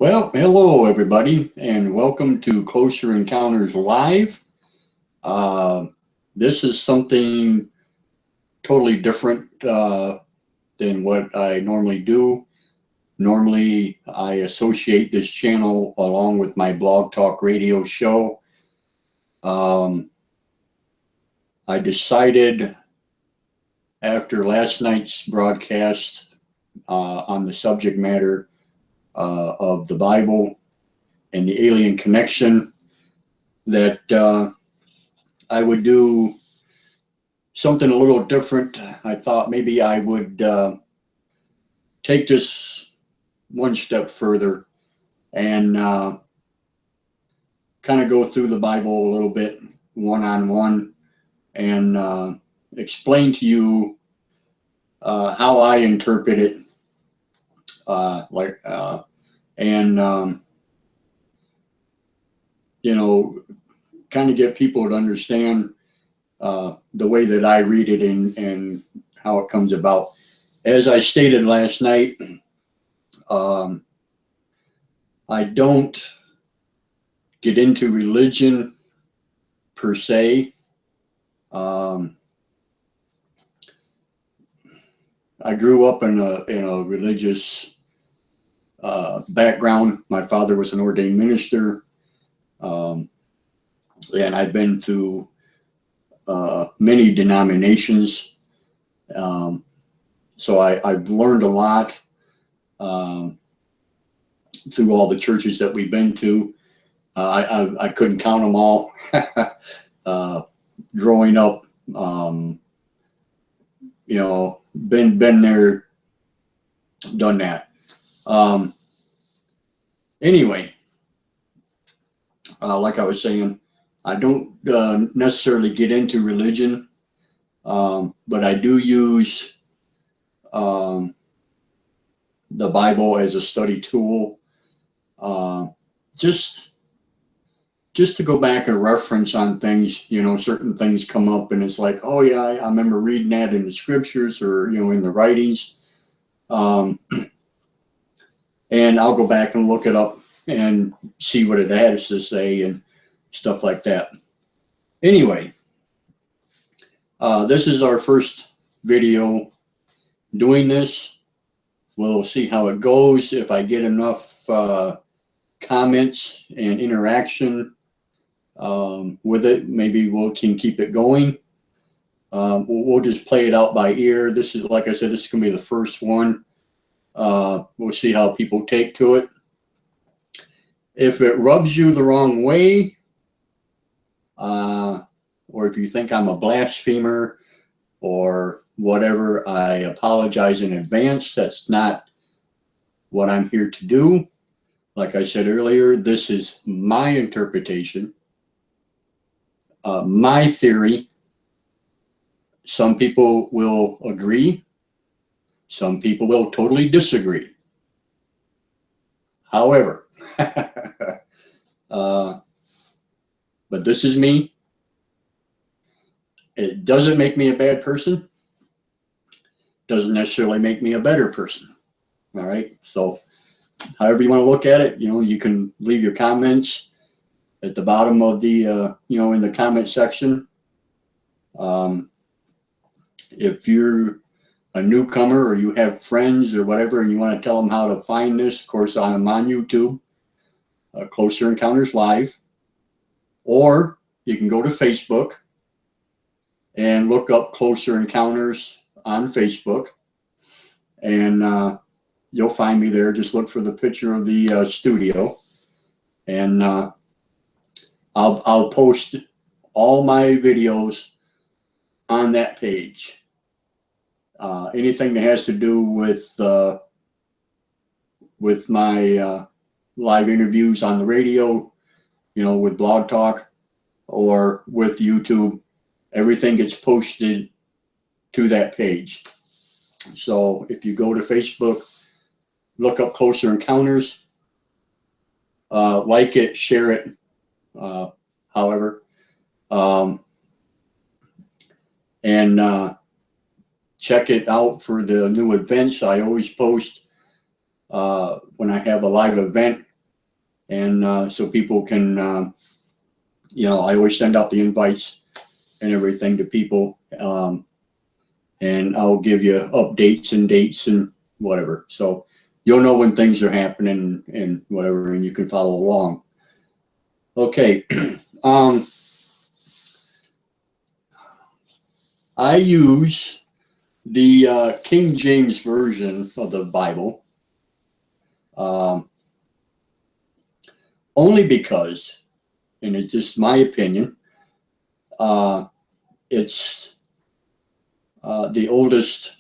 Well, hello everybody, and welcome to Closer Encounters Live. Uh, this is something totally different than what I normally do. Normally, I associate this channel along with my Blog Talk Radio show. I decided after last night's broadcast on the subject matter of the Bible and the alien connection that I would do something a little different. I thought maybe I would take this one step further and kind of go through the Bible a little bit one-on-one and explain to you how I interpret it, and kind of get people to understand the way that I read it and how it comes about. As I stated last night, I don't get into religion per se. I grew up in a religious background. My father was an ordained minister, and I've been through many denominations. So I've learned a lot through all the churches that we've been to. I couldn't count them all. Growing up, been there, done that. Anyway, like I was saying, I don't necessarily get into religion, but I do use the Bible as a study tool, just to go back and reference on things. Certain things come up and it's like, oh yeah, I remember reading that in the scriptures or in the writings, and I'll go back and look it up and see what it has to say and stuff like that. Anyway, this is our first video doing this. We'll see how it goes. If I get enough comments and interaction with it, maybe we can keep it going. We'll just play it out by ear. This is, like I said, this is going to be the first one. We'll see how people take to it. If it rubs you the wrong way, or if you think I'm a blasphemer or whatever, I apologize in advance. That's not what I'm here to do. Like I said earlier, this is my interpretation, my theory. Some people will agree. Some people will totally disagree. However, but this is me. It doesn't make me a bad person. Doesn't necessarily make me a better person. All right. So however you want to look at it, you can leave your comments at the bottom of the, in the comment section. If you're a newcomer or you have friends or whatever, and you want to tell them how to find this, of course, I'm on YouTube, Closer Encounters Live, or you can go to Facebook and look up Closer Encounters on Facebook, and you'll find me there. Just look for the picture of the studio, and I'll post all my videos on that page. Anything that has to do with my live interviews on the radio, with Blog Talk or with YouTube, everything gets posted to that page. So if you go to Facebook, look up Closer Encounters, like it, share it, however, and check it out for the new events. I always post when I have a live event and so people can, I always send out the invites and everything to people, and I'll give you updates and dates and whatever. So you'll know when things are happening and whatever, and you can follow along. Okay. I use the King James Version of the Bible only because, and it's just my opinion, it's the oldest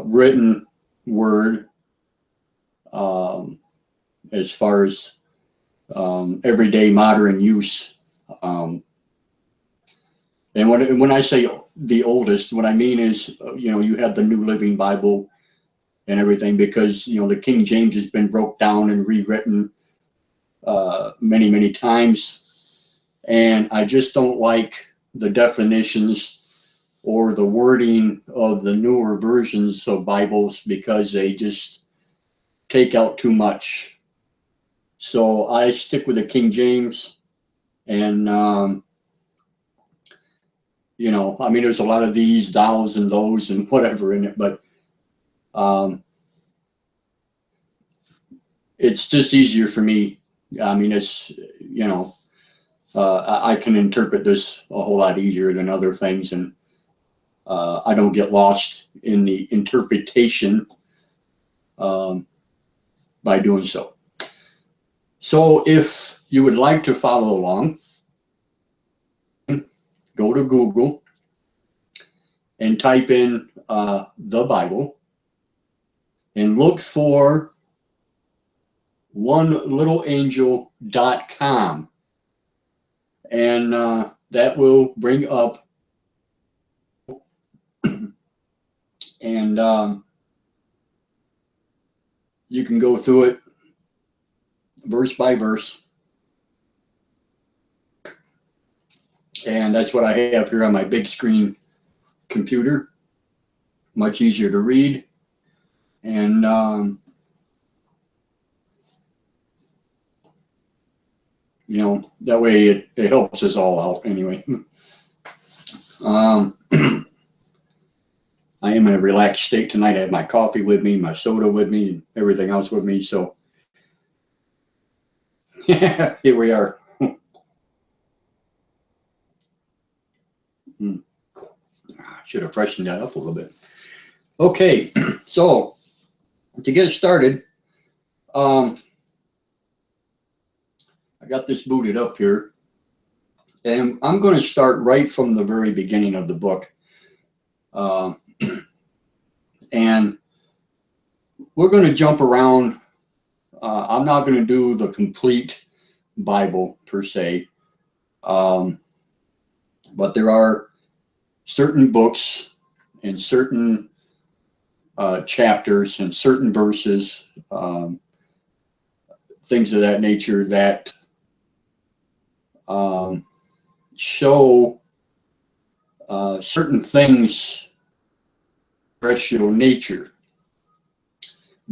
written word as far as everyday modern use. And when I say the oldest, what I mean is, you have the New Living Bible and everything, because, the King James has been broke down and rewritten many, many times. And I just don't like the definitions or the wording of the newer versions of Bibles, because they just take out too much. So I stick with the King James, and there's a lot of these thous and those and whatever in it, but it's just easier for me. It's, I can interpret this a whole lot easier than other things, and I don't get lost in the interpretation by doing so. So if you would like to follow along, go to Google and type in the Bible and look for onelittleangel.com, and that will bring up, and you can go through it verse by verse. And that's what I have here on my big screen computer. Much easier to read. And that way it helps us all out anyway. I am in a relaxed state tonight. I have my coffee with me, my soda with me, and everything else with me. So here we are. Should have freshened that up a little bit. Okay, so to get started, I got this booted up here, and I'm going to start right from the very beginning of the book. And we're going to jump around. I'm not going to do the complete Bible per se, but there are certain books and certain chapters and certain verses, things of that nature, that show certain things, terrestrial nature,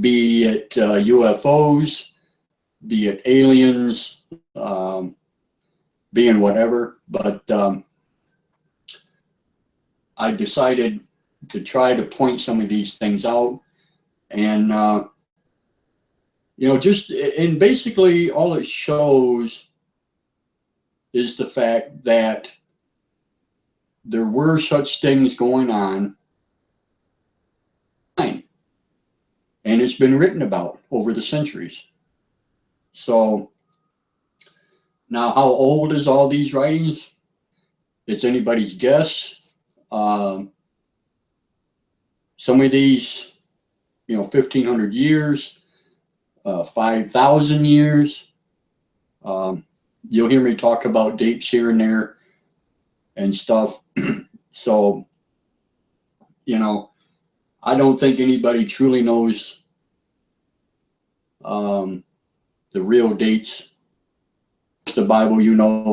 be it UFOs, be it aliens, being whatever. But I decided to try to point some of these things out, and and basically all it shows is the fact that there were such things going on, and it's been written about over the centuries. So now, how old is all these writings? It's anybody's guess. Some of these, 1,500 years, 5,000 years. You'll hear me talk about dates here and there and stuff. So, I don't think anybody truly knows the real dates. The Bible,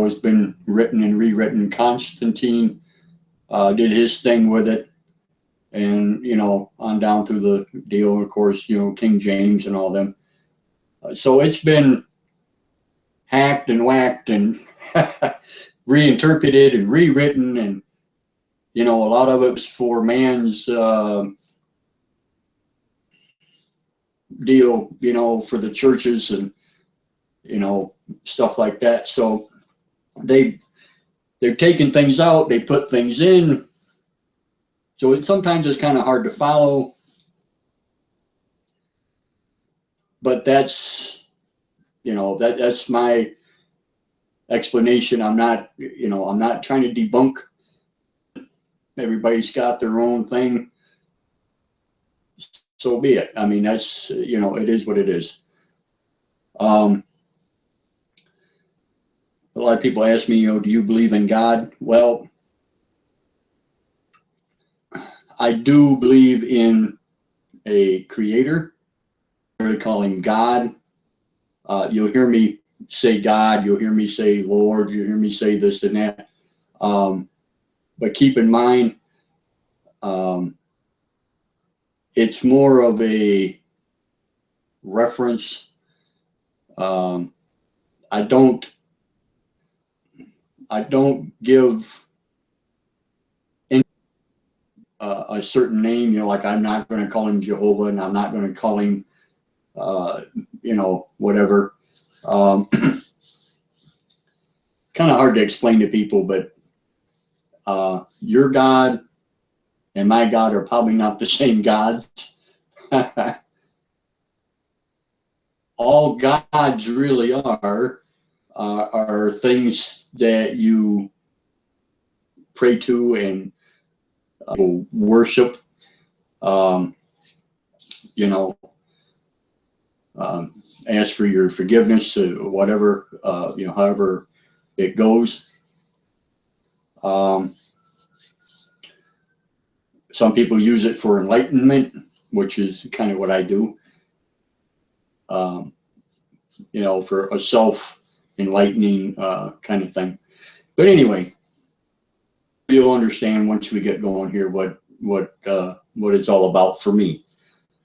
has been written and rewritten. Constantine did his thing with it, and on down through the deal. Of course, King James and all them. So it's been hacked and whacked and reinterpreted and rewritten, and a lot of it was for man's deal, for the churches and stuff like that. So they've taken things out, they put things in. So sometimes it's kind of hard to follow, but that's that's my explanation. I'm not trying to debunk. Everybody's got their own thing. So be it. I mean, that's, it is what it is. A lot of people ask me, do you believe in God? Well, I do believe in a creator. I really call him God. You'll hear me say God, you'll hear me say Lord, you'll hear me say this and that. But keep in mind, it's more of a reference. I don't give a certain name, like I'm not going to call him Jehovah, and I'm not going to call him, whatever. Kind of hard to explain to people, but your God and my God are probably not the same gods. All gods really are things that you pray to and worship. Ask for your forgiveness, whatever, however it goes. Some people use it for enlightenment, which is kind of what I do. For a self-enlightening kind of thing. But anyway, you'll understand once we get going here what it's all about for me.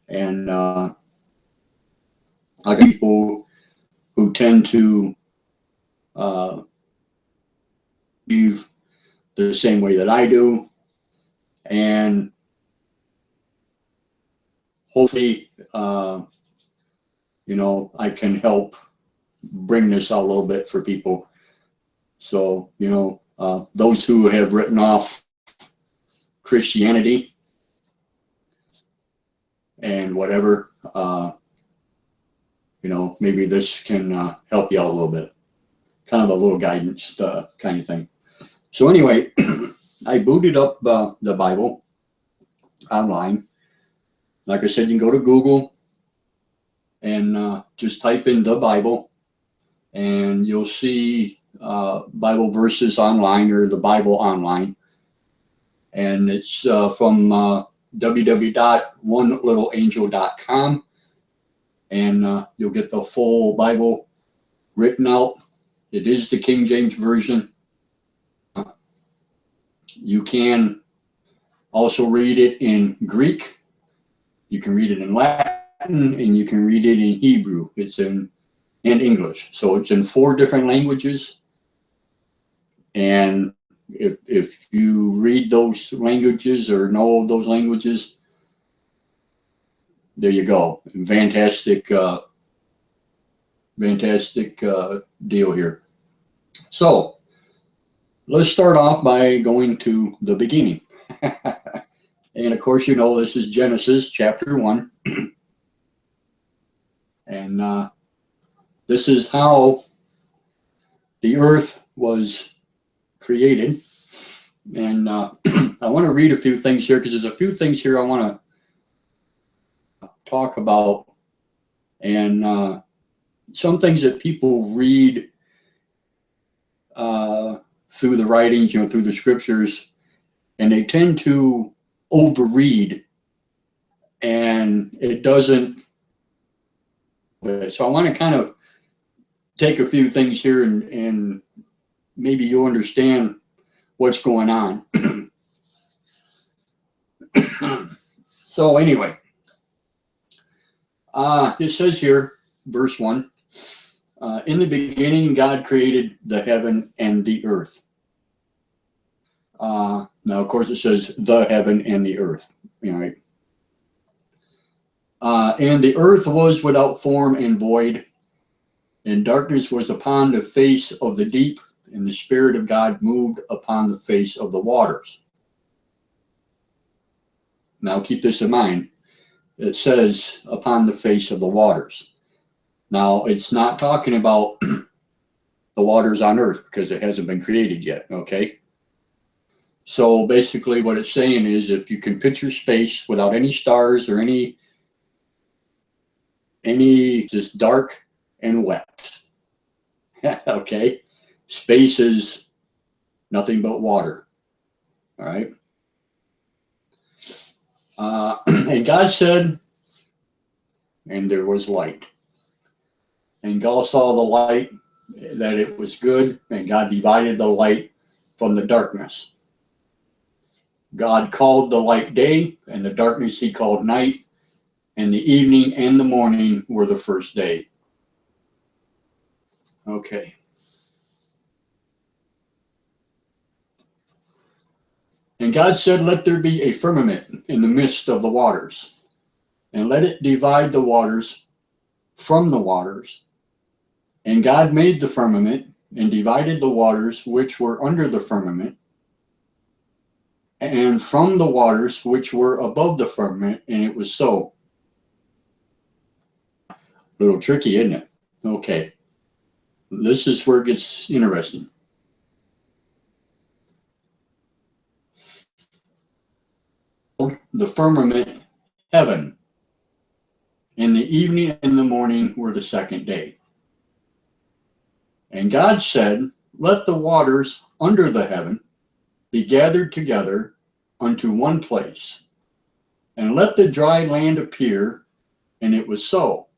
And I got people who tend to believe the same way that I do, and hopefully, I can help bring this out a little bit for people. So, those who have written off Christianity and whatever, maybe this can help you out a little bit. Kind of a little guidance kind of thing. So anyway, I booted up the Bible online. Like I said, you can go to Google and just type in the Bible, and you'll see Bible verses online, or the Bible online. And it's from www.onelittleangel.com, and you'll get the full Bible written out. It is the King James Version. You can also read it in Greek. You can read it in Latin, and you can read it in Hebrew. It's in English. So it's in 4 different languages. And if you read those languages or know those languages, there you go. Fantastic, fantastic deal here. So let's start off by going to the beginning. And of course, this is Genesis chapter 1. And this is how the earth was created. And I want to read a few things here, because there's a few things here I want to talk about. And some things that people read through the writings, through the scriptures, and they tend to overread, and it doesn't. So I want to kind of take a few things here, and maybe you'll understand what's going on. So anyway, it says here, verse 1. In the beginning, God created the heaven and the earth. Now, of course, it says the heaven and the earth. Right? And the earth was without form and void, and darkness was upon the face of the deep, and the Spirit of God moved upon the face of the waters. Now, keep this in mind. It says upon the face of the waters. Now, it's not talking about the waters on earth because it hasn't been created yet, okay? So basically what it's saying is if you can picture space without any stars or any just dark and wet, okay? Space is nothing but water, all right? And God said, and there was light. And God saw the light, that it was good, and God divided the light from the darkness. God called the light day, and the darkness he called night, and the evening and the morning were the first day. Okay. And God said, let there be a firmament in the midst of the waters, and let it divide the waters from the waters. And God made the firmament and divided the waters which were under the firmament and from the waters which were above the firmament, and it was so. A little tricky, isn't it? Okay. This is where it gets interesting. The firmament heaven, and the evening and the morning were the second day. And God said, let the waters under the heaven be gathered together unto one place, and let the dry land appear, and it was so.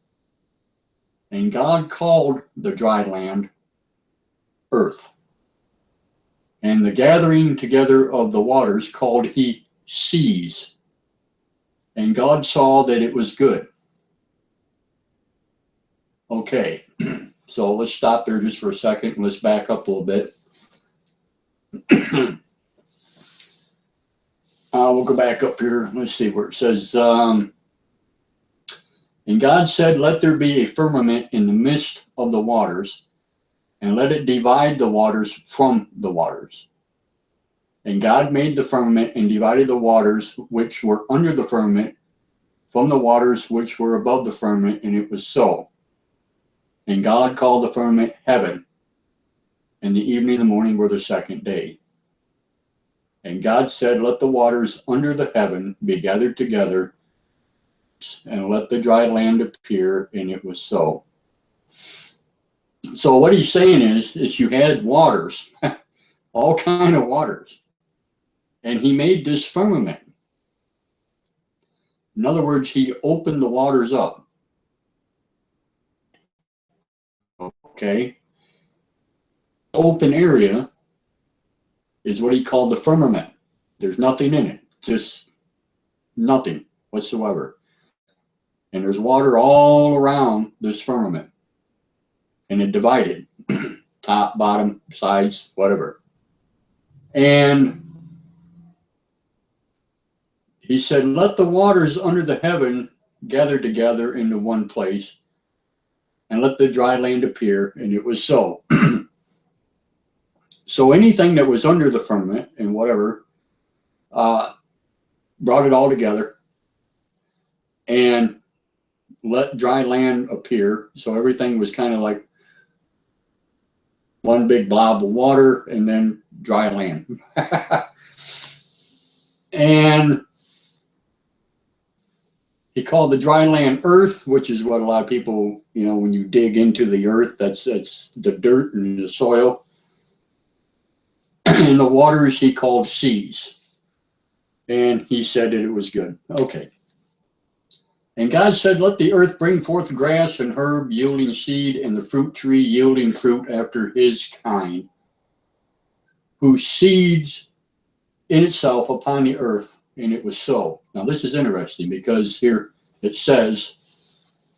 And God called the dry land earth, and the gathering together of the waters called he seas. And God saw that it was good. Okay, so let's stop there just for a second and let's back up a little bit. We'll go back up here. Let's see where it says, and God said, let there be a firmament in the midst of the waters, and let it divide the waters from the waters. And God made the firmament and divided the waters which were under the firmament from the waters which were above the firmament, and it was so. And God called the firmament heaven, and the evening and the morning were the second day. And God said, let the waters under the heaven be gathered together, and let the dry land appear, and it was so. So what he's saying is you had waters, all kind of waters, and he made this firmament. In other words, he opened the waters up. Okay. Open area is what he called the firmament. There's nothing in it, just nothing whatsoever. And there's water all around this firmament. And it divided, top, bottom, sides, whatever. And he said, let the waters under the heaven gather together into one place, and let the dry land appear, and it was so. So anything that was under the firmament and whatever, brought it all together and let dry land appear. So everything was kind of like one big blob of water and then dry land. And he called the dry land earth, which is what a lot of people, when you dig into the earth, that's the dirt and the soil. And the waters he called seas. And he said that it was good. Okay. And God said, let the earth bring forth grass and herb yielding seed, and the fruit tree yielding fruit after his kind, whose seeds in itself upon the earth, and it was so. Now this is interesting because here it says,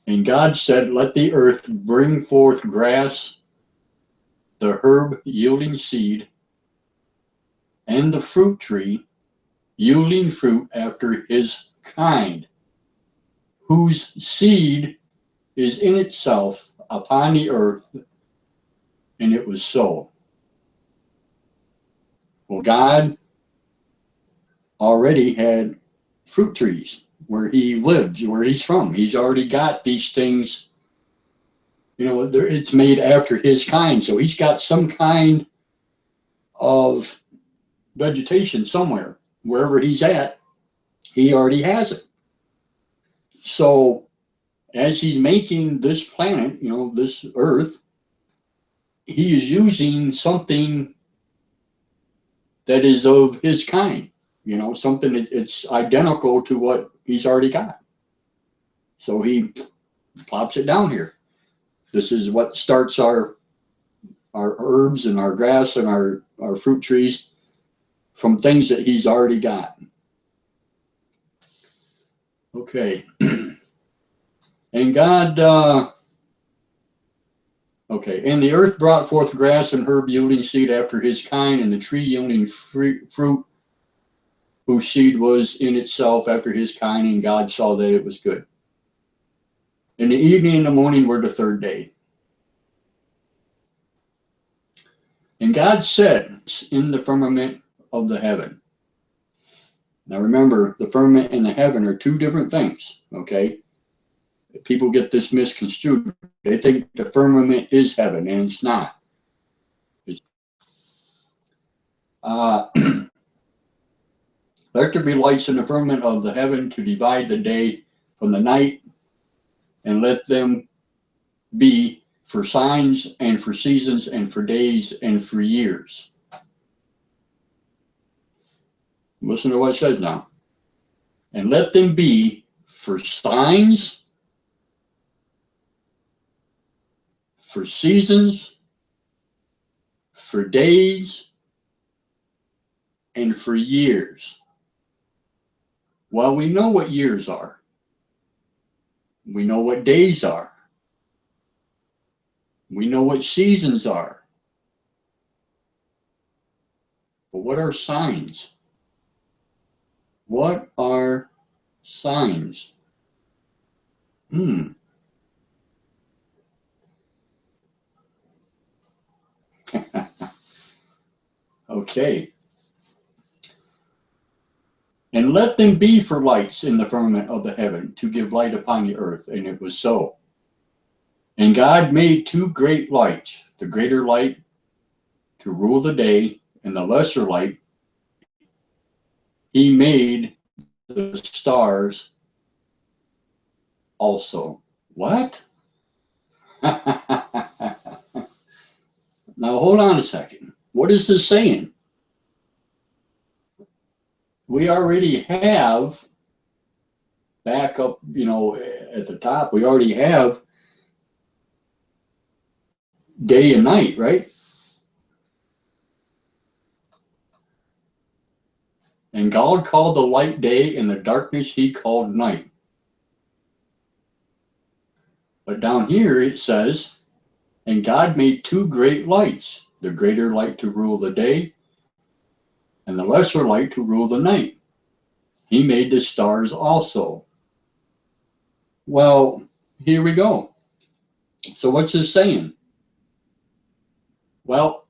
And God said, let the earth bring forth grass, the herb yielding seed, and the fruit tree yielding fruit after his kind, whose seed is in itself upon the earth. And it was so. Well, God already had fruit trees where he lives, where he's from. He's already got these things, it's made after his kind. So he's got some kind of vegetation somewhere. Wherever he's at, he already has it. So as he's making this planet, this earth, he is using something that is of his kind, something it's identical to what he's already got. So he plops it down here. This is what starts our herbs and our grass and our fruit trees from things that he's already got. Okay. And God, and the earth brought forth grass and herb yielding seed after his kind, and the tree yielding fruit, whose seed was in itself after his kind, and God saw that it was good. And the evening and the morning were the third day. And God said in the firmament of the heaven. Now remember, the firmament and the heaven are two different things, okay? People get this misconstrued. They think the firmament is heaven, and it's not. Let there be lights in the firmament of the heaven to divide the day from the night, and let them be for signs and for seasons and for days and for years. Listen to what it says now. And let them be for signs, for seasons, for days, and for years. Well, we know what years are. We know what days are. We know what seasons are. But what are signs? What are signs? Okay. And let them be for lights in the firmament of the heaven to give light upon the earth. And it was so. And God made two great lights, the greater light to rule the day, and the lesser light. He made the stars also. What? Now hold on a second. What is this saying? We already have, back up, at the top, we already have day and night, right? And God called the light day, and the darkness he called night. But down here it says, and God made two great lights, the greater light to rule the day, and the lesser light to rule the night. He made the stars also. Well, here we go. So what's this saying? Well,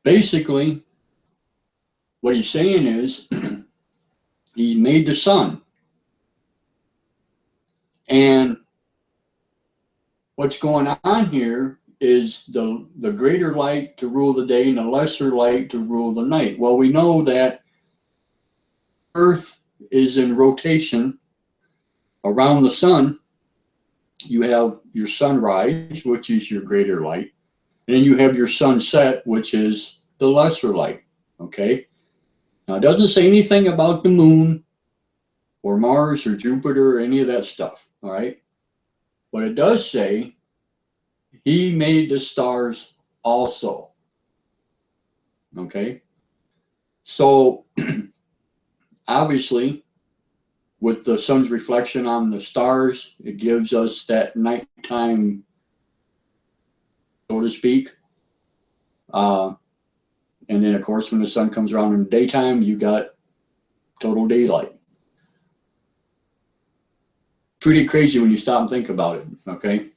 basically, what he's saying is he made the sun. And what's going on here is the greater light to rule the day and the lesser light to rule the night. Well, we know that Earth is in rotation around the sun. You have your sunrise, which is your greater light, and then you have your sunset, which is the lesser light. Okay. Now, it doesn't say anything about the moon or Mars or Jupiter or any of that stuff. All right. But it does say he made the stars also. Okay. So obviously, with the sun's reflection on the stars, it gives us that nighttime, so to speak. And then, of course, when the sun comes around in the daytime, you got total daylight. Pretty crazy when you stop and think about it, okay?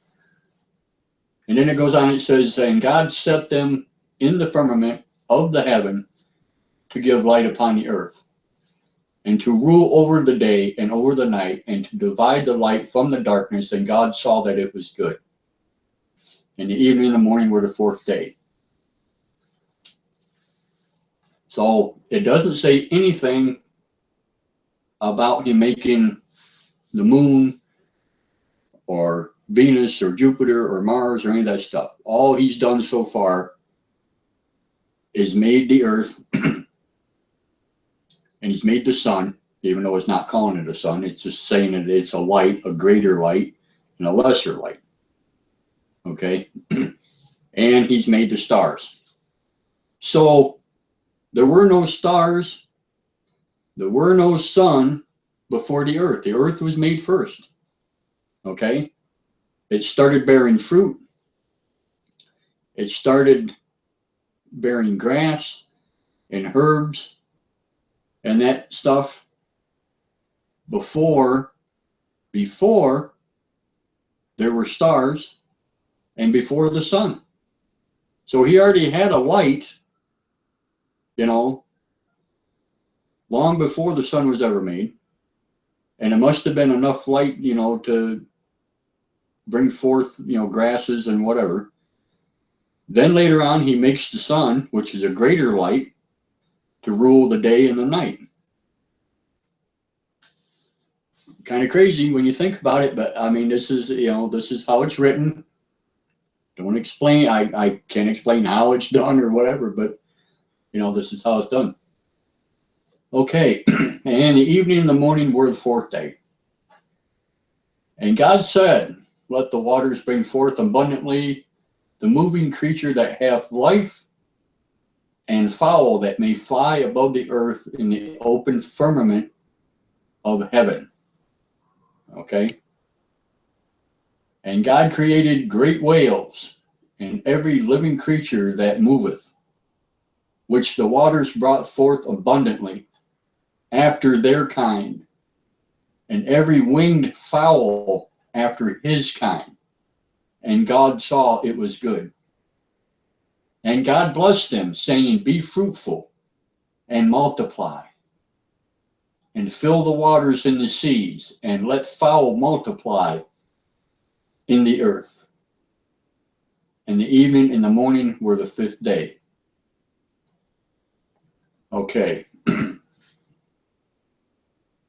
And then it goes on, it says, and God set them in the firmament of the heaven to give light upon the earth, and to rule over the day and over the night, and to divide the light from the darkness. And God saw that it was good. And the evening and the morning were the fourth day. So it doesn't say anything about him making the moon or Venus or Jupiter or Mars or any of that stuff. All he's done so far is made the earth, and he's made the sun, even though it's not calling it a sun. It's just saying that it's a light, a greater light, and a lesser light. Okay? And he's made the stars. So there were no stars, there were no sun before the earth. The earth was made first. Okay? It started bearing fruit. It started bearing grass and herbs and that stuff before there were stars and before the sun. So he already had a light, you know, long before the sun was ever made. And it must have been enough light, you know, to bring forth, you know, grasses and whatever. Then later on, he makes the sun, which is a greater light, to rule the day and the night. Kind of crazy when you think about it, but I mean, this is, you know, this is how it's written. Don't explain, I can't explain how it's done or whatever, but, you know, this is how it's done. Okay, and the evening and the morning were the fourth day. And God said, let the waters bring forth abundantly the moving creature that hath life, and fowl that may fly above the earth in the open firmament of heaven. Okay? And God created great whales, and every living creature that moveth, which the waters brought forth abundantly, after their kind, and every winged fowl after his kind. And God saw it was good. And God blessed them, saying, be fruitful, and multiply, and fill the waters in the seas, and let fowl multiply in the earth. And the evening and the morning were the fifth day. Okay.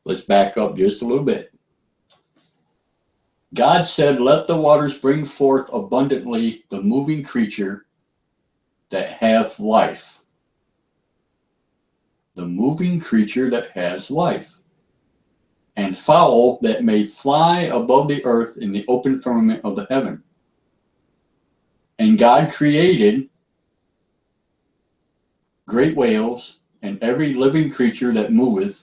Let's back up just a little bit. God said, let the waters bring forth abundantly the moving creature that hath life. The moving creature that has life. And fowl that may fly above the earth in the open firmament of the heaven. And God created great whales and every living creature that moveth,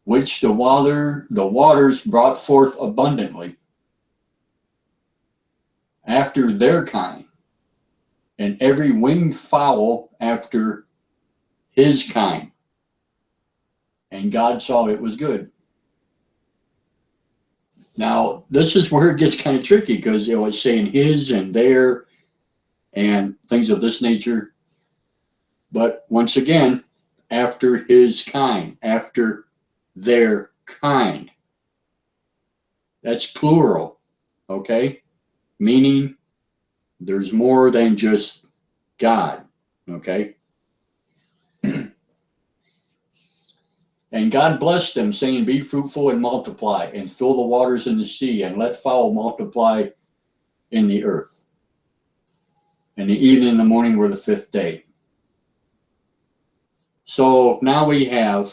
which the waters brought forth abundantly, after their kind, and every winged fowl after his kind. And God saw it was good. Now, this is where it gets kind of tricky, because, you know, it's saying his and their and things of this nature. But once again, after his kind, after their kind. That's plural, okay? Meaning there's more than just God, okay? And God blessed them, saying, be fruitful and multiply, and fill the waters in the sea, and let fowl multiply in the earth. And the evening and the morning were the fifth day. So now we have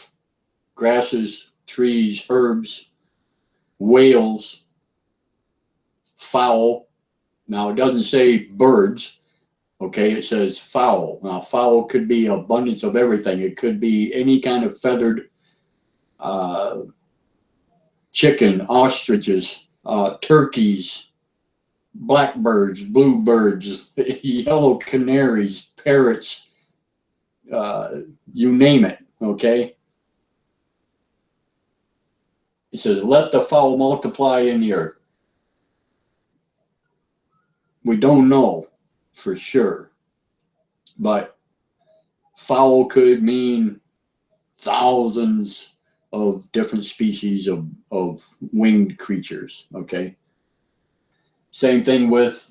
grasses, trees, herbs, whales, fowl. Now it doesn't say birds, okay? It says fowl. Now fowl could be abundance of everything. It could be any kind of feathered chicken, ostriches, turkeys, blackbirds, bluebirds, yellow canaries, parrots, you name it, okay? It says, let the fowl multiply in the earth. We don't know for sure, but fowl could mean thousands of different species of winged creatures, okay? Same thing with,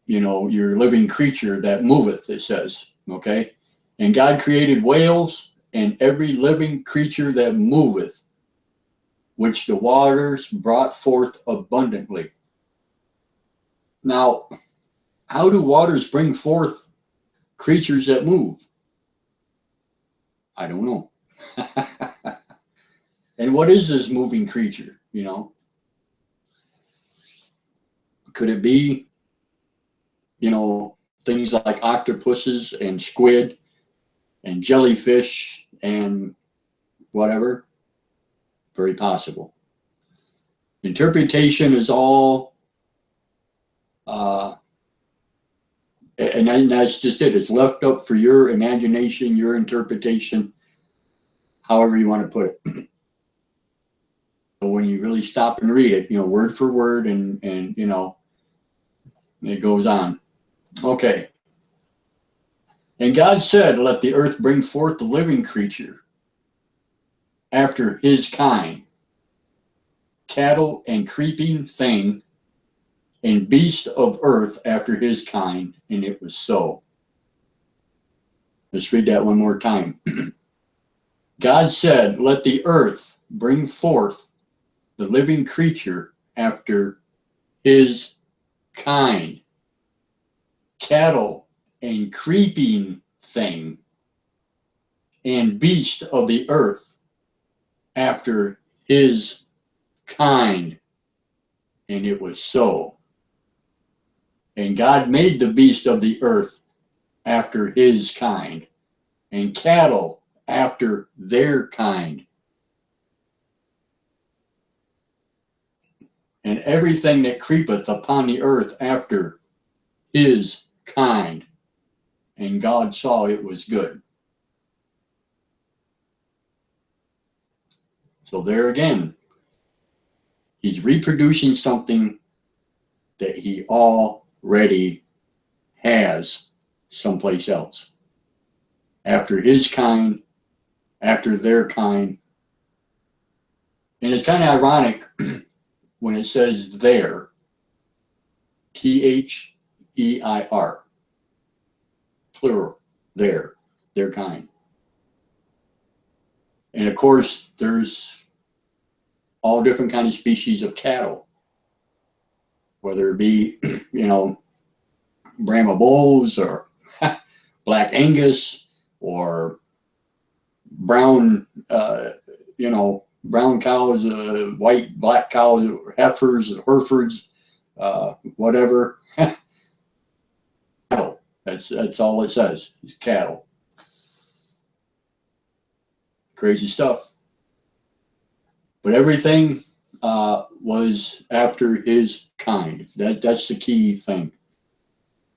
your living creature that moveth, it says, okay? And God created whales and every living creature that moveth, which the waters brought forth abundantly. Now, how do waters bring forth creatures that move? I don't know. And what is this moving creature, Could it be, things like octopuses and squid and jellyfish and whatever? Very possible. Interpretation is all, and that's just it. It's left up for your imagination, your interpretation, however you want to put it. But when you really stop and read it, word for word, and it goes on. Okay. And God said, let the earth bring forth the living creature after his kind, cattle and creeping thing, and beast of earth after his kind, and it was so. Let's read that one more time. God said, let the earth bring forth the living creature after his kind, cattle and creeping thing, and beast of the earth after his kind, and it was so. And God made the beast of the earth after his kind, and cattle after their kind, and everything that creepeth upon the earth after his kind. And God saw it was good. So there again, he's reproducing something that he already has someplace else. After his kind, after their kind. And it's kind of ironic when it says their, T-H-E-I-R, plural, their kind. And of course, there's all different kinds of species of cattle, whether it be, Brahma bulls or Black Angus or brown, brown cows, white, black cows, heifers, Herefords, whatever. Cattle. That's all it says. Cattle. Crazy stuff. But everything was after his kind. That's the key thing.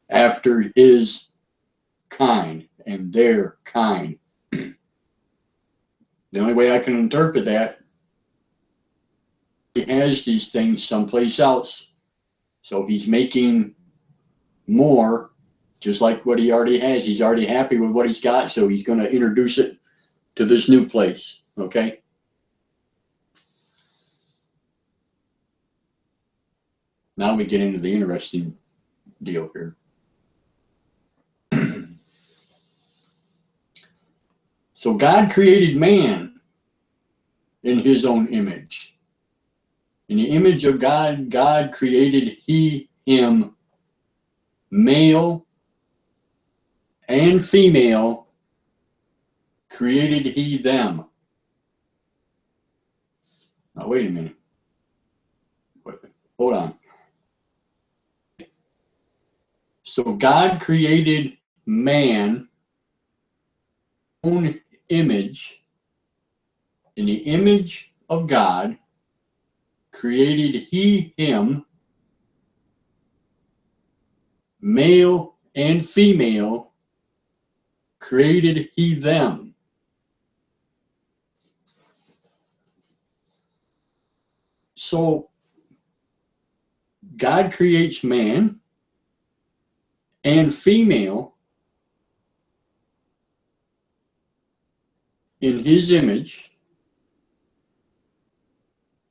After his kind and their kind. The only way I can interpret that, he has these things someplace else. So he's making more, just like what he already has. He's already happy with what he's got, so he's going to introduce it to this new place. Okay? Now we get into the interesting deal here. So God created man in his own image. In the image of God, God created him, male and female, created he them. Now, wait a minute. Hold on. So God created man, own image, In the image of God created he him, male and female created he them. So God creates man and female in his image.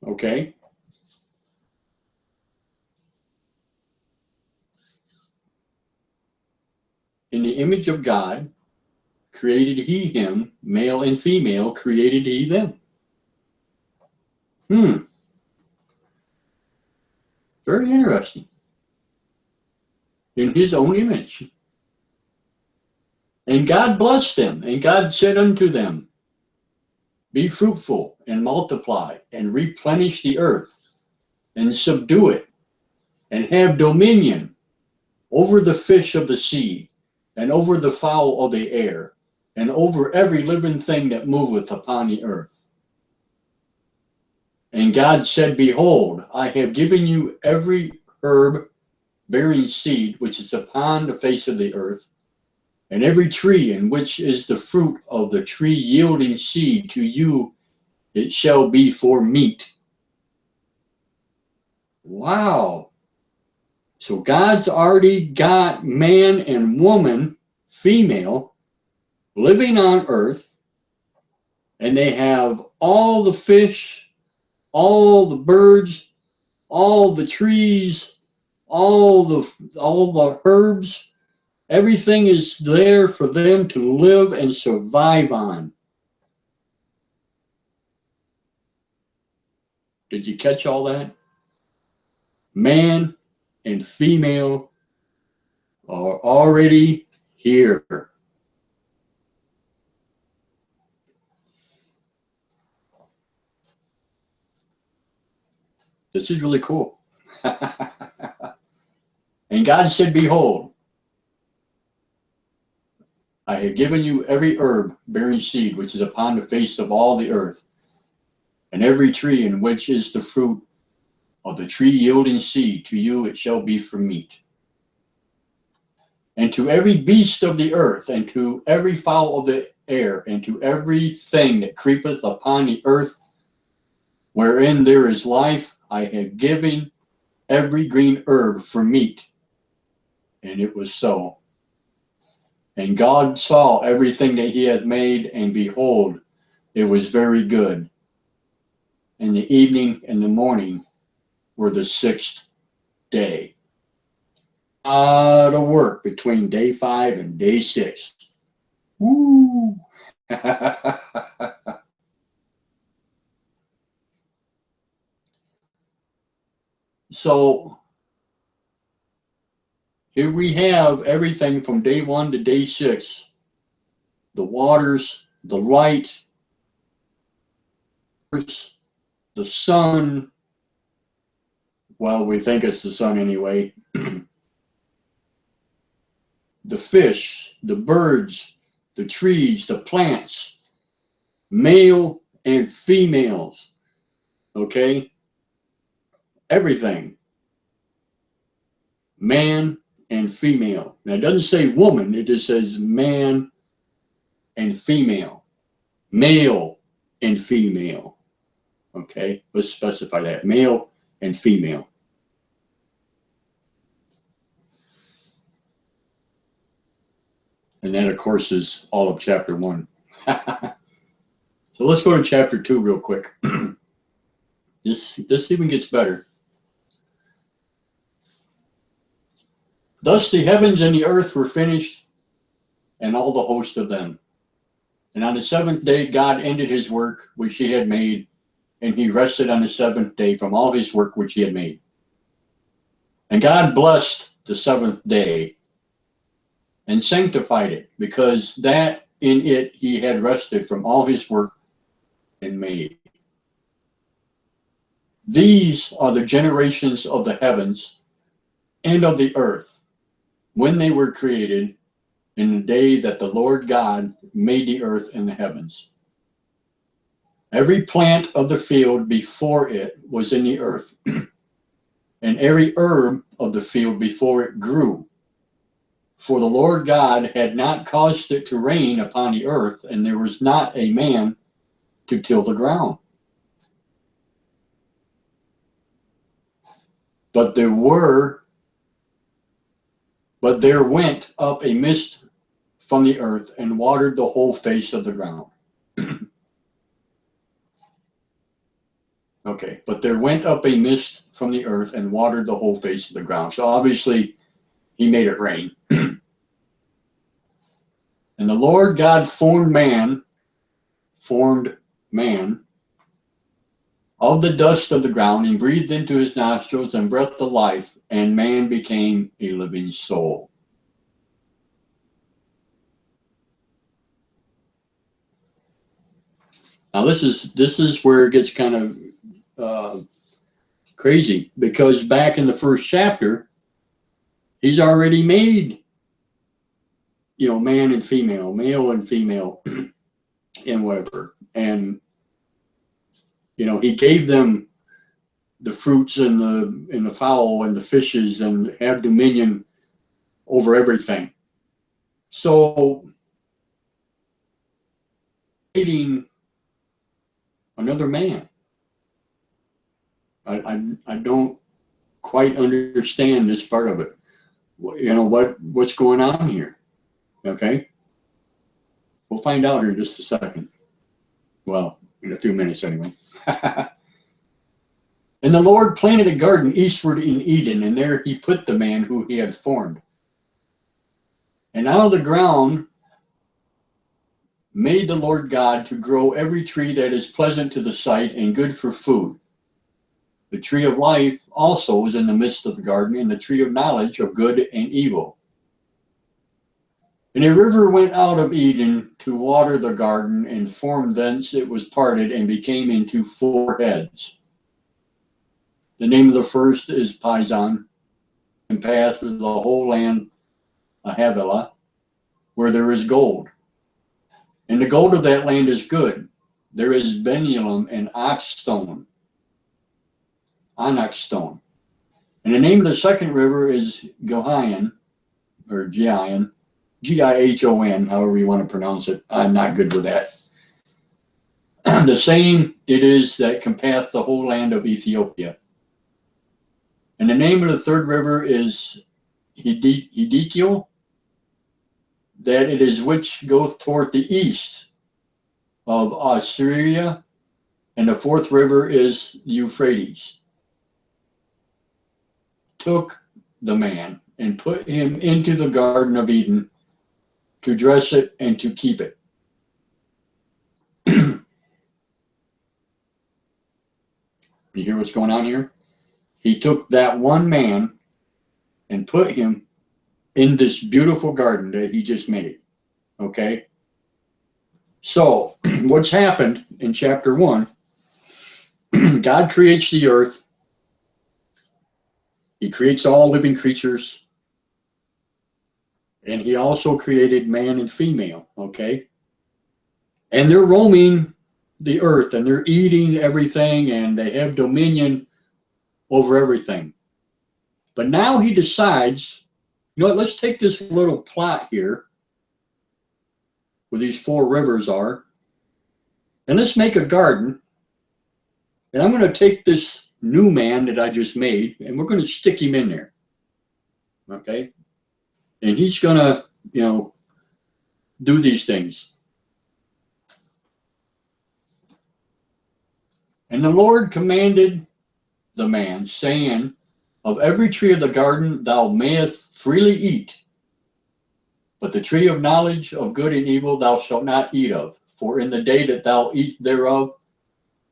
Okay? In the image of God created he him, male and female created he them. Very interesting. In his own image. And God blessed them, and God said unto them, be fruitful and multiply and replenish the earth and subdue it and have dominion over the fish of the sea and over the fowl of the air and over every living thing that moveth upon the earth. And God said, behold, I have given you every herb bearing seed which is upon the face of the earth, and every tree in which is the fruit of the tree yielding seed, to you it shall be for meat. Wow. So God's already got man and woman, female, living on earth, and they have all the fish, all the birds, all the trees, all the herbs. Everything is there for them to live and survive on. Did you catch all that? Man and female are already here. This is really cool. And God said, behold, I have given you every herb bearing seed which is upon the face of all the earth, and every tree in which is the fruit of the tree yielding seed, to you it shall be for meat. And to every beast of the earth, and to every fowl of the air, and to everything that creepeth upon the earth, wherein there is life, I have given every green herb for meat. And it was so. And God saw everything that he had made, and behold, it was very good. And the evening and the morning were the sixth day. To work between day 5 and day 6. Woo! So here we have everything from day 1 to day 6. The waters, the light, the sun. Well, we think it's the sun anyway. The fish, the birds, the trees, the plants, male and females. Okay? Everything. Man and female. Now it doesn't say woman, it just says man and female. Male and female. Okay, let's specify that. Male and female. And that, of course, is all of chapter 1. So let's go to chapter 2 real quick. This even gets better. Thus the heavens and the earth were finished, and all the host of them. And on the 7th day God ended his work which he had made, and he rested on the 7th day from all his work which he had made. And God blessed the 7th day and sanctified it, because that in it he had rested from all his work and made. These are the generations of the heavens and of the earth, when they were created, in the day that the Lord God made the earth and the heavens. Every plant of the field before it was in the earth, and every herb of the field before it grew. For the Lord God had not caused it to rain upon the earth, and there was not a man to till the ground. But there went up a mist from the earth and watered the whole face of the ground. Okay, but there went up a mist from the earth and watered the whole face of the ground. So obviously he made it rain. And the Lord God formed man of the dust of the ground and breathed into his nostrils and breath of life, and man became a living soul. Now this is where it gets kind of crazy, because back in the first chapter, he's already made, man and female, male and female, and whatever. And, he gave them the fruits and the fowl and the fishes and have dominion over everything. So, creating another man. I don't quite understand this part of it. What's going on here? Okay, we'll find out here in just a second. Well, in a few minutes anyway. And the Lord planted a garden eastward in Eden, and there he put the man who he had formed. And out of the ground made the Lord God to grow every tree that is pleasant to the sight and good for food. The tree of life also was in the midst of the garden, and the tree of knowledge of good and evil. And a river went out of Eden to water the garden, and from thence it was parted and became into 4 heads. The name of the first is Pison, and passed through the whole land of Havilah, where there is gold. And the gold of that land is good. There is benielum and onyx stone. And the name of the second river is Gihon, or Gihon, Gihon, however you want to pronounce it. I'm not good with that. The same it is that compasseth the whole land of Ethiopia. And the name of the third river is Hiddekel, that it is which goeth toward the east of Assyria, and the fourth river is Euphrates. Took the man and put him into the Garden of Eden to dress it and to keep it. You hear what's going on here? He took that one man and put him in this beautiful garden that he just made. Okay? So, what's happened in chapter 1, God creates the earth. He creates all living creatures. And he also created man and female, okay? And they're roaming the earth, and they're eating everything, and they have dominion over everything. But now he decides, let's take this little plot here, where these 4 rivers are, and let's make a garden. And I'm going to take this new man that I just made, and we're going to stick him in there. Okay? And he's going to, do these things. And the Lord commanded the man, saying, of every tree of the garden thou mayest freely eat, but the tree of knowledge of good and evil thou shalt not eat of, for in the day that thou eat thereof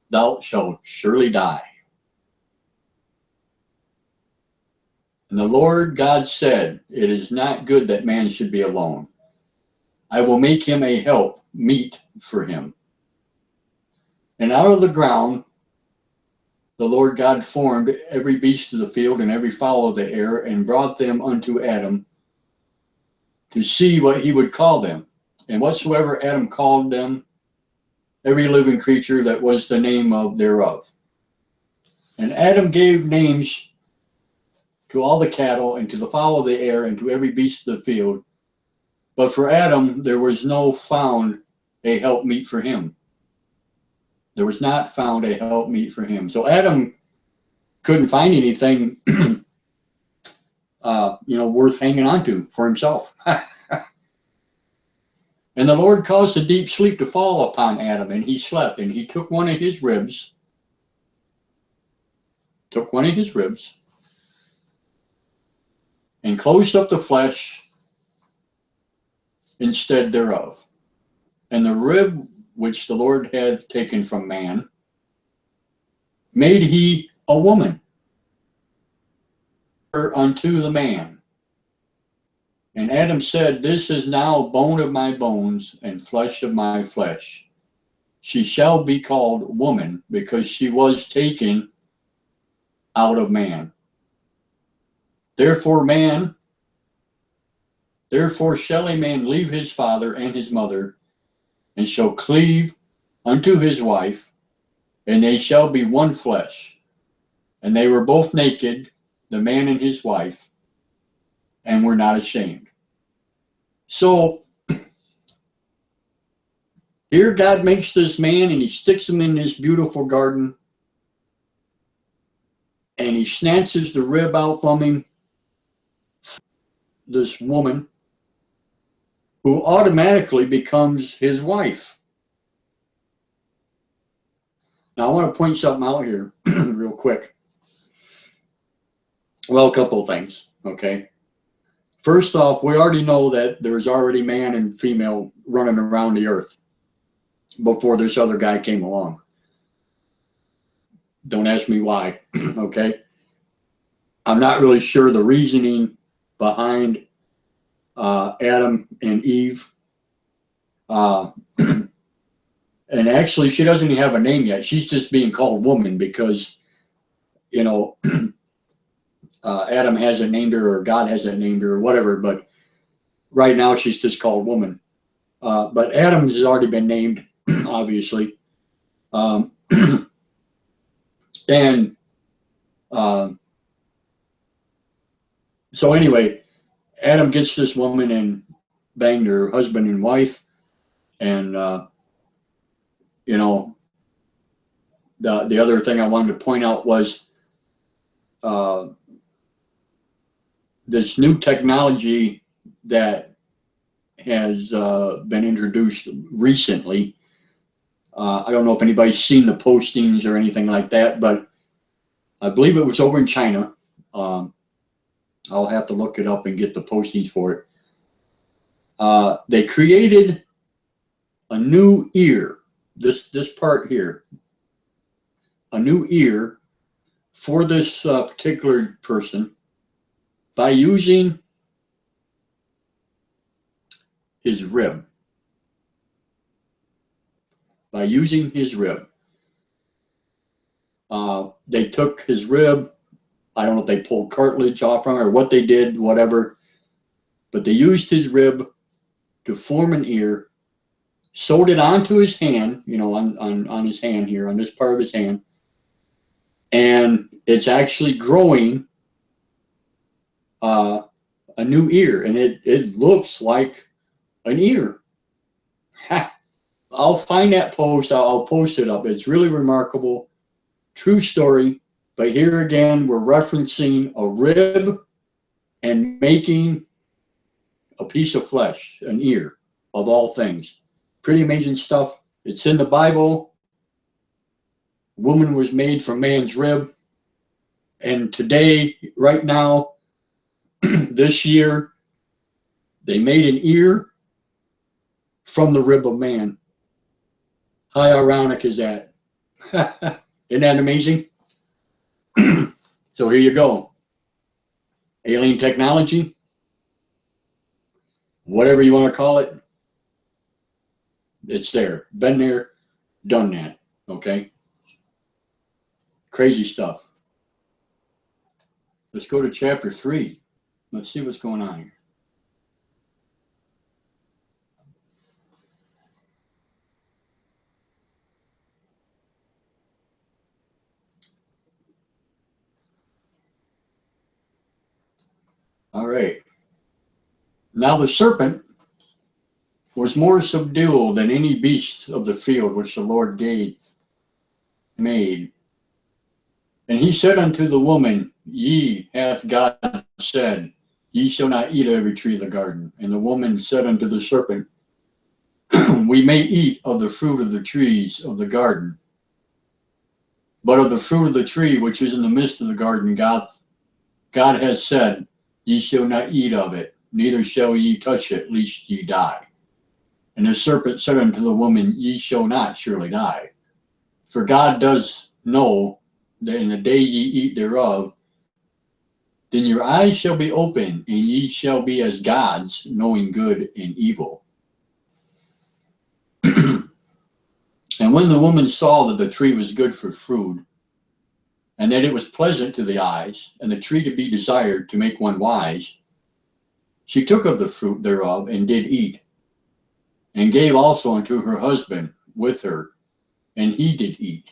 thou shalt surely die. And the Lord God said, it is not good that man should be alone. I will make him a help meet for him. And out of the ground the Lord God formed every beast of the field and every fowl of the air, and brought them unto Adam to see what he would call them. And whatsoever Adam called them, every living creature that was the name of thereof. And Adam gave names to all the cattle and to the fowl of the air and to every beast of the field. But for Adam there was no found a helpmeet for him. There was not found a helpmeet for him. So Adam couldn't find anything, worth hanging on to for himself. And the Lord caused a deep sleep to fall upon Adam, and he slept, and he took one of his ribs, and closed up the flesh instead thereof. And the rib which the Lord had taken from man made he a woman unto the man. And Adam said, This is now bone of my bones and flesh of my flesh. She shall be called woman, because she was taken out of man. Therefore shall a man leave his father and his mother, and shall cleave unto his wife, and they shall be one flesh. And they were both naked, the man and his wife, and were not ashamed. So here God makes this man, and he sticks him in this beautiful garden, and he snatches the rib out from him, this woman, who automatically becomes his wife. Now I want to point something out here real quick. Well, a couple of things, okay? First off, we already know that there's already man and female running around the earth before this other guy came along. Don't ask me why, okay? I'm not really sure the reasoning behind Adam and Eve. And actually, she doesn't even have a name yet. She's just being called woman because, Adam hasn't named her, or God hasn't named her, or whatever. But right now, she's just called woman. But Adam has already been named, obviously. So anyway, Adam gets this woman and banged her husband and wife, and the other thing I wanted to point out was this new technology that has been introduced recently. I don't know if anybody's seen the postings or anything like that, but I believe it was over in China. I'll have to look it up and get the postings for it. They created a new ear, this part here, a new ear for this particular person by using his rib. By using his rib. They took his rib. I don't know if they pulled cartilage off from it or what they did, whatever. But they used his rib to form an ear, sewed it onto his hand, on his hand here, on this part of his hand. And it's actually growing a new ear, and it looks like an ear. I'll find that post. I'll post it up. It's really remarkable. True story. But here again, we're referencing a rib and making a piece of flesh, an ear, of all things. Pretty amazing stuff. It's in the Bible. Woman was made from man's rib. And today, right now, this year, they made an ear from the rib of man. How ironic is that? Isn't that amazing? So here you go. Alien technology, whatever you want to call it, it's there. Been there, done that. Okay? Crazy stuff. Let's go to chapter 3. Let's see what's going on here. All right. Now the serpent was more subdued than any beast of the field which the Lord made. And he said unto the woman, Ye hath God said, Ye shall not eat of every tree of the garden. And the woman said unto the serpent, We may eat of the fruit of the trees of the garden, but of the fruit of the tree which is in the midst of the garden, God has said, Ye shall not eat of it, neither shall ye touch it, lest ye die. And the serpent said unto the woman, Ye shall not surely die. For God does know that in the day ye eat thereof, then your eyes shall be open, and ye shall be as gods, knowing good and evil. And when the woman saw that the tree was good for food, and that it was pleasant to the eyes, and the tree to be desired to make one wise, she took of the fruit thereof, and did eat, and gave also unto her husband with her, and he did eat.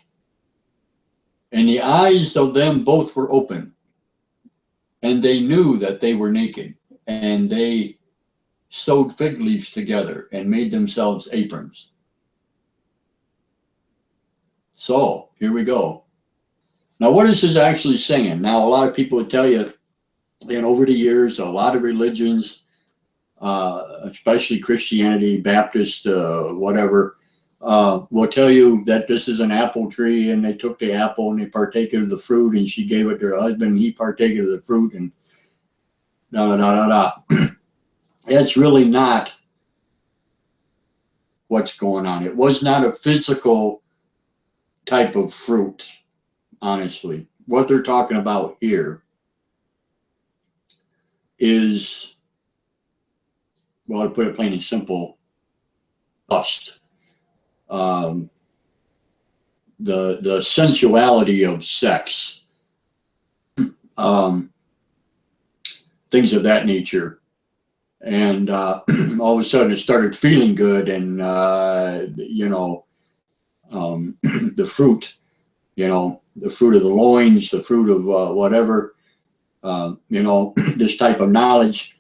And the eyes of them both were open, and they knew that they were naked, and they sewed fig leaves together, and made themselves aprons. So, here we go. Now, what is this actually saying? Now, a lot of people would tell you, and over the years, a lot of religions, especially Christianity, Baptist, whatever, will tell you that this is an apple tree, and they took the apple and they partaked of the fruit, and she gave it to her husband, and he partaked of the fruit, and da da da da da. That's really not what's going on. It was not a physical type of fruit, honestly. What they're talking about here is, well, to put it plain and simple, lust. The sensuality of sex, things of that nature. And all of a sudden it started feeling good, and the fruit, the fruit of the loins, the fruit of whatever, this type of knowledge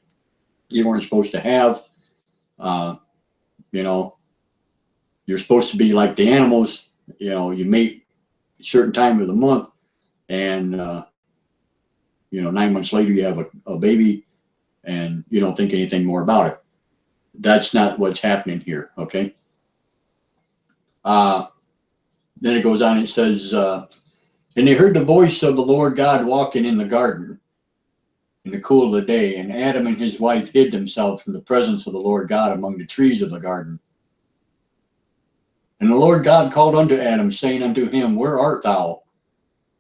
you weren't supposed to have. You're supposed to be like the animals. You mate a certain time of the month, and 9 months later you have a baby, and you don't think anything more about it. That's not what's happening here. Okay. Then it goes on, it says, and they heard the voice of the Lord God walking in the garden in the cool of the day, and Adam and his wife hid themselves from the presence of the Lord God among the trees of the garden. And the Lord God called unto Adam, saying unto him, Where art thou?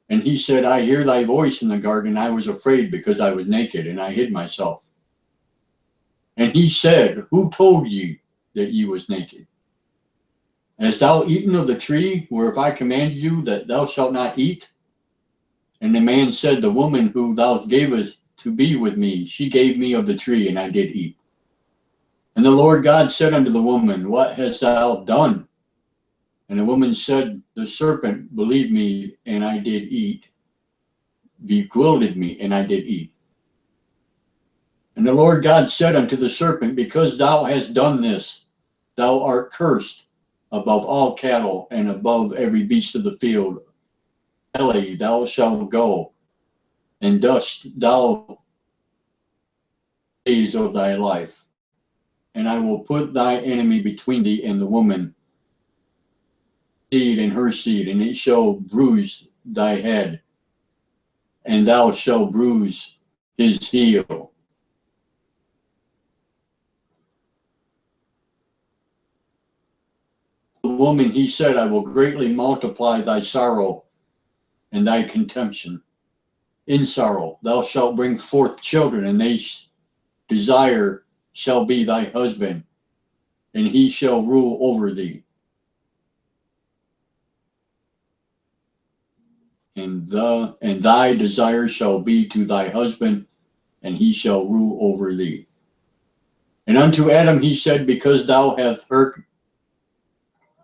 And he said, I hear thy voice in the garden, and I was afraid, because I was naked, and I hid myself. And he said, Who told ye that ye was naked? Hast thou eaten of the tree whereof I commanded you that thou shalt not eat? And the man said, The woman who thou gavest to be with me, she gave me of the tree, and I did eat. And the Lord God said unto the woman, What hast thou done? And the woman said, The serpent believed me, and I did eat. Bewildered me, and I did eat. And the Lord God said unto the serpent, Because thou hast done this, thou art cursed above all cattle, and above every beast of the field. Belly thou shalt go, and dust thou days of thy life. And I will put thy enemy between thee and the woman, seed and her seed, and it shall bruise thy head, and thou shalt bruise his heel. The woman, he said, I will greatly multiply thy sorrow and thy contention. In sorrow thou shalt bring forth children, and they desire shall be thy husband, and he shall rule over thee. And thy desire shall be to thy husband, and he shall rule over thee. And unto Adam he said, Because thou hast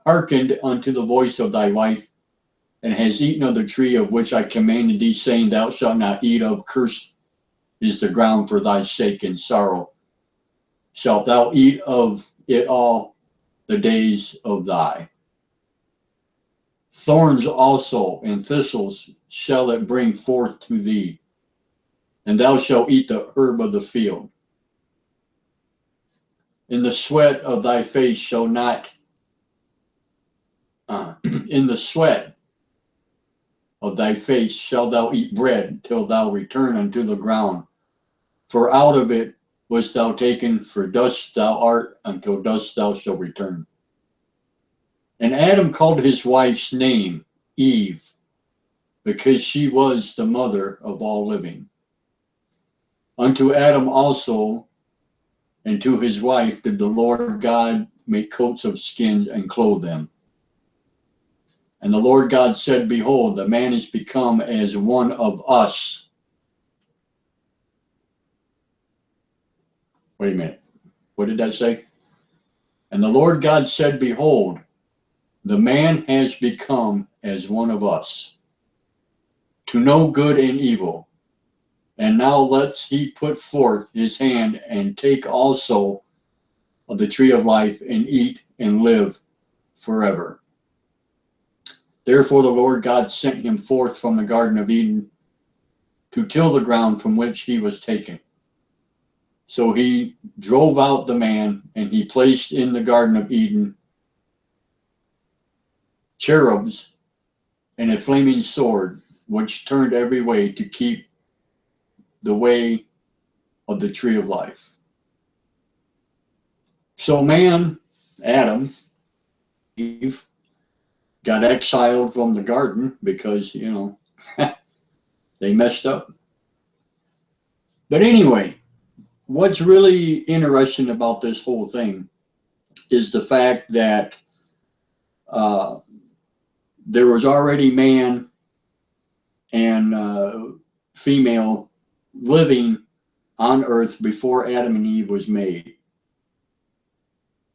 hearkened unto the voice of thy wife, and hast eaten of the tree of which I commanded thee, saying, Thou shalt not eat of, cursed is the ground for thy sake, in sorrow shalt thou eat of it all the days of thy. Thorns also and thistles shall it bring forth to thee, and thou shalt eat the herb of the field. In the sweat of thy face shall not, in the sweat of thy face shalt thou eat bread till thou return unto the ground. For out of it wast thou taken, for dust thou art, until dust thou shalt return. And Adam called his wife's name Eve, because she was the mother of all living. Unto Adam also and to his wife did the Lord God make coats of skins and clothe them. And the Lord God said, behold, the man is become as one of us. Wait a minute. What did that say? And the Lord God said, behold, the man has become as one of us, to know good and evil. And now lets he put forth his hand and take also of the tree of life and eat and live forever. Therefore the Lord God sent him forth from the Garden of Eden to till the ground from which he was taken. So he drove out the man, and he placed in the Garden of Eden cherubs and a flaming sword, which turned every way to keep the way of the tree of life. So man, Adam, Eve, got exiled from the garden because, they messed up. But anyway, what's really interesting about this whole thing is the fact that there was already man and female living on earth before Adam and Eve was made.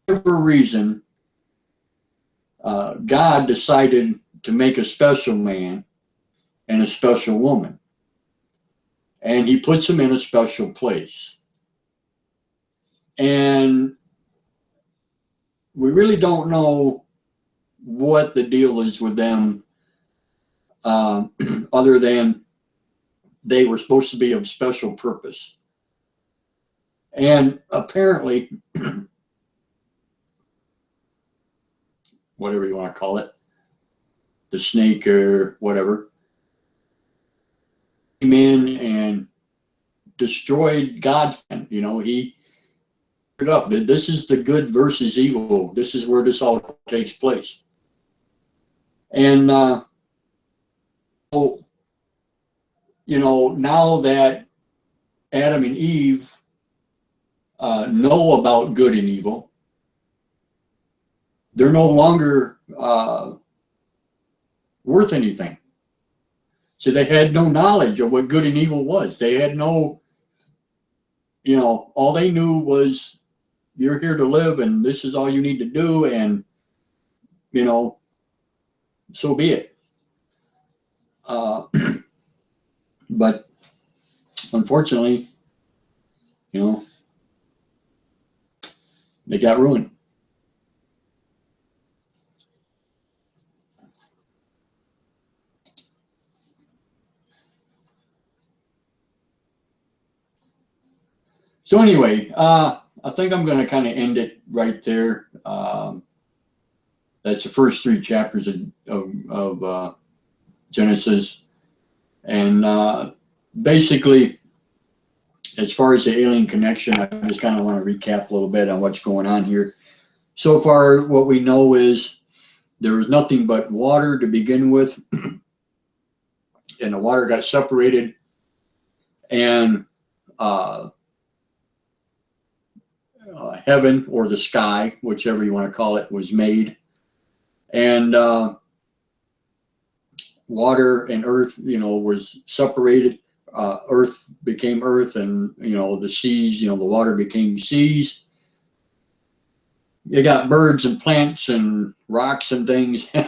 For whatever reason, God decided to make a special man and a special woman. And he puts them in a special place. And we really don't know what the deal is with them, other than they were supposed to be of special purpose. And apparently, whatever you want to call it, the snake or whatever, came in and destroyed God. He put up. This is the good versus evil. This is where this all takes place. And now that Adam and Eve know about good and evil, they're no longer worth anything. So they had no knowledge of what good and evil was. They had no, all they knew was you're here to live and this is all you need to do, and, so be it. But unfortunately, they got ruined. So anyway, I think I'm going to kind of end it right there. That's the first 3 chapters of Genesis. And basically, as far as the alien connection, I just kind of want to recap a little bit on what's going on here. So far, what we know is there was nothing but water to begin with, and the water got separated, and heaven, or the sky, whichever you want to call it, was made. And water and earth, was separated. Earth became earth, and the seas, the water became seas. You got birds and plants and rocks and things, kind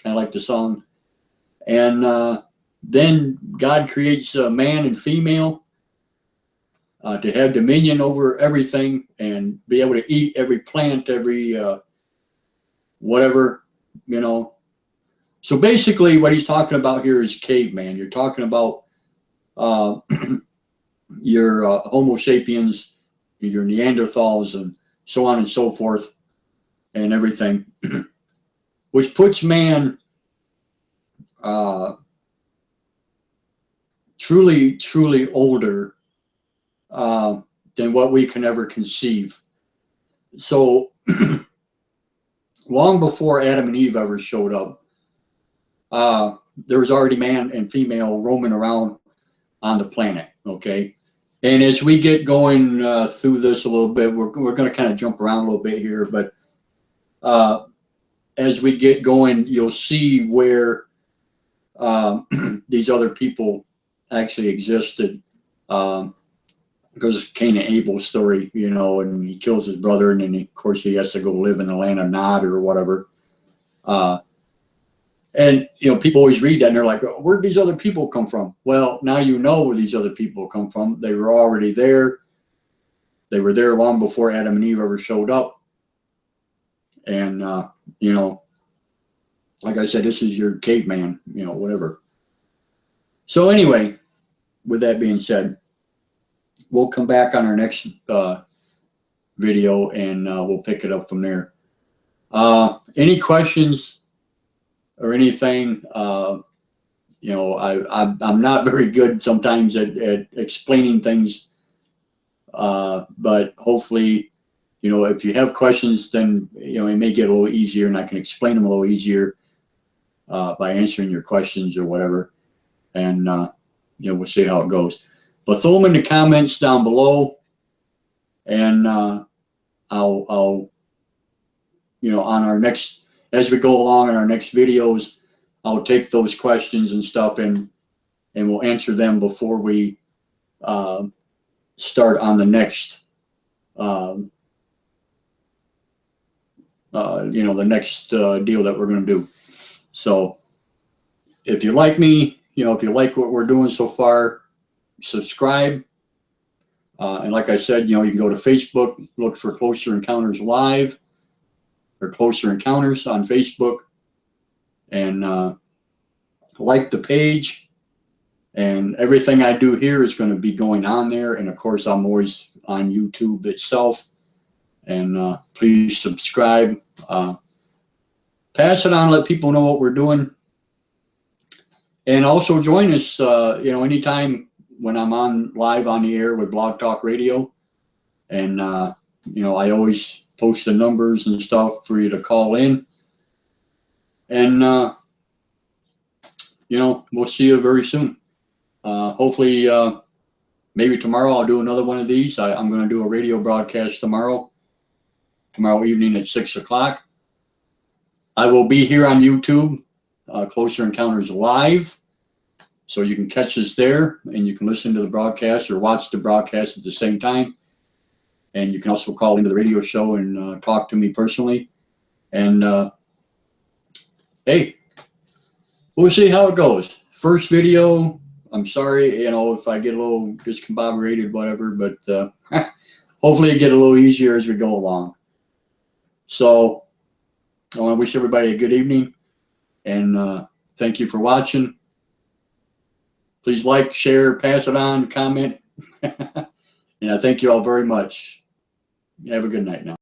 of like the song. And then God creates a man and female, to have dominion over everything and be able to eat every plant, every whatever, you know. So basically what he's talking about here is caveman. You're talking about your Homo sapiens, your Neanderthals, and so on and so forth, and everything, which puts man truly, truly older than what we can ever conceive. So long before Adam and Eve ever showed up, there was already man and female roaming around on the planet, okay? And as we get going through this a little bit, we're going to kind of jump around a little bit here, but as we get going, you'll see where these other people actually existed, because Cain and Abel's story, you know, and he kills his brother, and then of course he has to go live in the land of Nod or whatever. And you know, people always read that and they're like, where did these other people come from? Well, now you know where these other people come from. They were already there. They were there long before Adam and Eve ever showed up. And you know, like I said, this is your caveman, you know, whatever. So anyway, with that being said, we'll come back on our next video and we'll pick it up from there. Any questions or anything? You know, I'm not very good sometimes at explaining things, but hopefully, you know, if you have questions, then, you know, it may get a little easier and I can explain them a little easier by answering your questions or whatever. And, you know, we'll see how it goes. But throw them in the comments down below, and I'll, you know, on our next, as we go along in our next videos, I'll take those questions and stuff and we'll answer them before we start on the next, you know, the next deal that we're going to do. So if you like me, you know, if you like what we're doing so far, subscribe. And like I said, you know, you can go to Facebook, look for Closer Encounters Live or Closer Encounters on Facebook, and like the page. And everything I do here is going to be going on there. And of course, I'm always on YouTube itself. And please subscribe. Pass it on, let people know what we're doing. And also join us, you know, anytime when I'm on live on the air with Blog Talk Radio. And, you know, I always post the numbers and stuff for you to call in. And, you know, we'll see you very soon. Hopefully, maybe tomorrow I'll do another one of these. I'm going to do a radio broadcast tomorrow evening at 6 o'clock. I will be here on YouTube, Closer Encounters Live. So you can catch us there, and you can listen to the broadcast or watch the broadcast at the same time. And you can also call into the radio show and talk to me personally. And hey, we'll see how it goes. First video, I'm sorry, you know, if I get a little discombobulated, whatever, but hopefully it get a little easier as we go along. So I want to wish everybody a good evening, and thank you for watching. Please like, share, pass it on, comment. And I thank you all very much. Have a good night now.